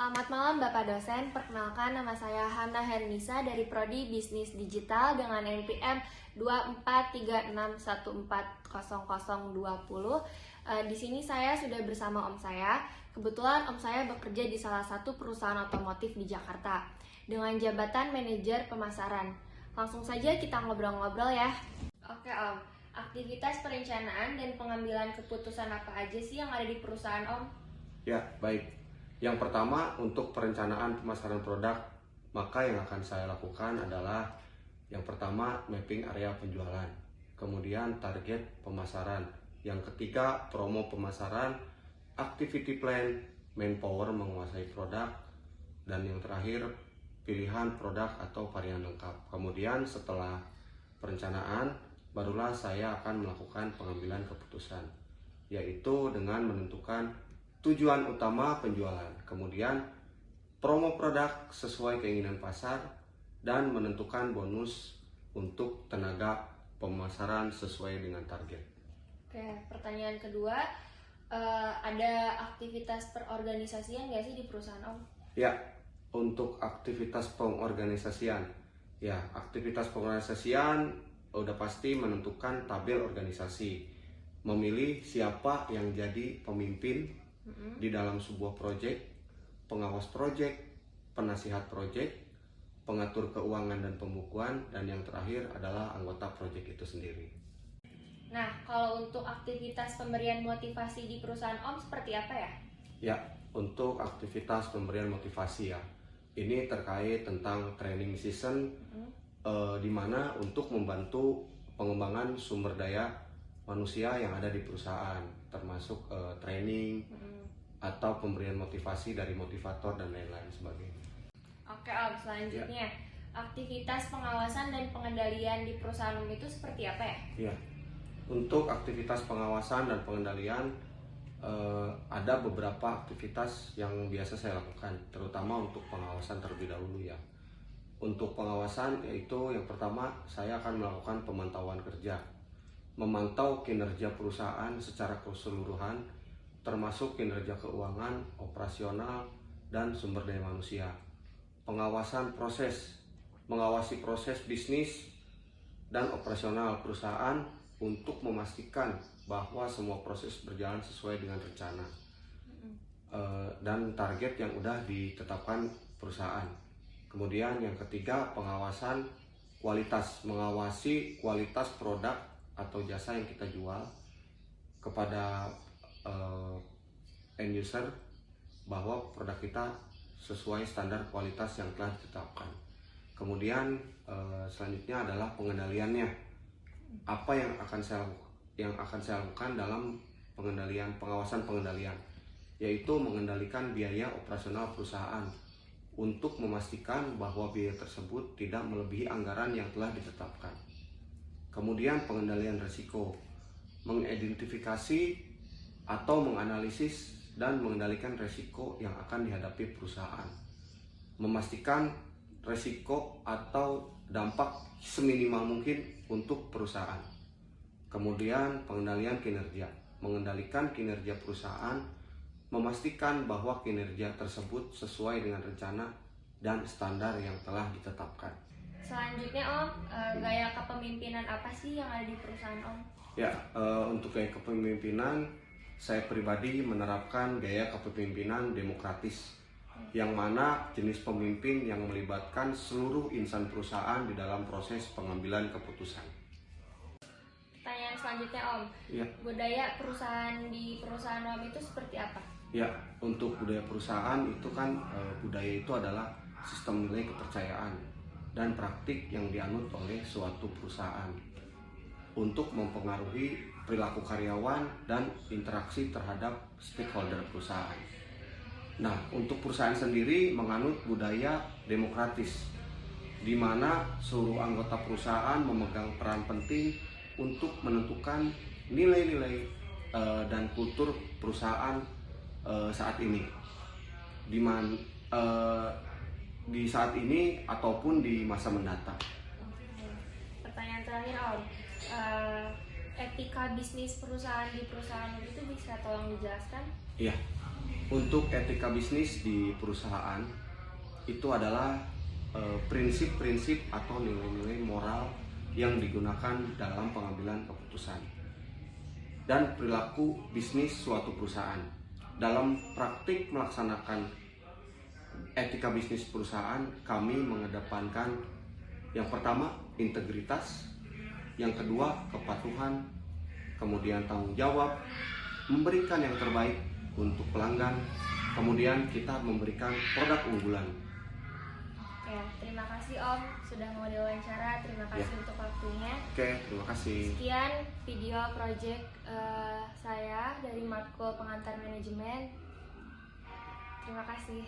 Selamat malam Bapak dosen, perkenalkan nama saya Hana Hernisa dari Prodi Bisnis Digital dengan NPM 2436140020. Di sini saya sudah bersama om saya. Kebetulan om saya bekerja di salah satu perusahaan otomotif di Jakarta dengan jabatan manajer pemasaran. Langsung saja kita ngobrol-ngobrol ya. Oke om, aktivitas perencanaan dan pengambilan keputusan apa aja sih yang ada di perusahaan om? Ya, baik. Yang pertama, untuk perencanaan pemasaran produk, maka yang akan saya lakukan adalah yang pertama, mapping area penjualan. Kemudian target pemasaran. Yang ketiga, promo pemasaran, activity plan, manpower menguasai produk, dan yang terakhir, pilihan produk atau varian lengkap. Kemudian setelah perencanaan, barulah saya akan melakukan pengambilan keputusan, yaitu dengan menentukan tujuan utama penjualan, kemudian promo produk sesuai keinginan pasar, dan menentukan bonus untuk tenaga pemasaran sesuai dengan target. Oke, pertanyaan kedua, ada aktivitas perorganisasian nggak sih di perusahaan om? Ya, untuk aktivitas pengorganisasian, aktivitas pengorganisasian udah pasti menentukan tabel organisasi, memilih siapa yang jadi pemimpin di dalam sebuah proyek, pengawas proyek, penasihat proyek, pengatur keuangan dan pembukuan, dan yang terakhir adalah anggota proyek itu sendiri. Nah, kalau untuk aktivitas pemberian motivasi di perusahaan om seperti apa ya? Ya, untuk aktivitas pemberian motivasi ini terkait tentang training season, di mana untuk membantu pengembangan sumber daya manusia yang ada di perusahaan, termasuk training atau pemberian motivasi dari motivator dan lain-lain sebagainya. Oke om, selanjutnya aktivitas pengawasan dan pengendalian di perusahaan om itu seperti apa ya? Ya, untuk aktivitas pengawasan dan pengendalian ada beberapa aktivitas yang biasa saya lakukan, terutama untuk pengawasan terlebih dahulu ya. Untuk pengawasan yaitu yang pertama, saya akan melakukan pemantauan kerja, memantau kinerja perusahaan secara keseluruhan, termasuk kinerja keuangan, operasional, dan sumber daya manusia. Pengawasan proses, mengawasi proses bisnis dan operasional perusahaan untuk memastikan bahwa semua proses berjalan sesuai dengan rencana dan target yang sudah ditetapkan perusahaan. Kemudian yang ketiga, pengawasan kualitas, mengawasi kualitas produk atau jasa yang kita jual kepada end user, bahwa produk kita sesuai standar kualitas yang telah ditetapkan. Kemudian selanjutnya adalah pengendaliannya. Apa yang akan saya lakukan dalam pengawasan pengendalian, yaitu mengendalikan biaya operasional perusahaan untuk memastikan bahwa biaya tersebut tidak melebihi anggaran yang telah ditetapkan. Kemudian pengendalian risiko, mengidentifikasi atau menganalisis dan mengendalikan risiko yang akan dihadapi perusahaan, memastikan risiko atau dampak seminimal mungkin untuk perusahaan. Kemudian pengendalian kinerja, mengendalikan kinerja perusahaan, memastikan bahwa kinerja tersebut sesuai dengan rencana dan standar yang telah ditetapkan. Selanjutnya om, gaya kepemimpinan apa sih yang ada di perusahaan om? Ya, untuk gaya kepemimpinan, saya pribadi menerapkan gaya kepemimpinan demokratis, yang mana jenis pemimpin yang melibatkan seluruh insan perusahaan di dalam proses pengambilan keputusan. Pertanyaan selanjutnya om, budaya perusahaan di perusahaan om itu seperti apa? Ya, untuk budaya perusahaan itu kan budaya itu adalah sistem nilai kepercayaan dan praktik yang dianut oleh suatu perusahaan untuk mempengaruhi perilaku karyawan dan interaksi terhadap stakeholder perusahaan. Nah, untuk perusahaan sendiri menganut budaya demokratis, di mana seluruh anggota perusahaan memegang peran penting untuk menentukan nilai-nilai dan kultur perusahaan saat ini, di saat ini ataupun di masa mendatang. Pertanyaan terakhir om, etika bisnis perusahaan di perusahaan itu bisa tolong dijelaskan? Iya, Untuk etika bisnis di perusahaan itu adalah prinsip-prinsip atau nilai-nilai moral yang digunakan dalam pengambilan keputusan dan perilaku bisnis suatu perusahaan. Dalam praktik melaksanakan etika bisnis perusahaan, kami mengedepankan yang pertama integritas, yang kedua kepatuhan, kemudian tanggung jawab, memberikan yang terbaik untuk pelanggan, kemudian kita memberikan produk unggulan. Oke, terima kasih Om sudah mau diwawancara. Terima kasih untuk waktunya. Oke, terima kasih. Sekian video project saya dari Matkul Pengantar Manajemen. Terima kasih.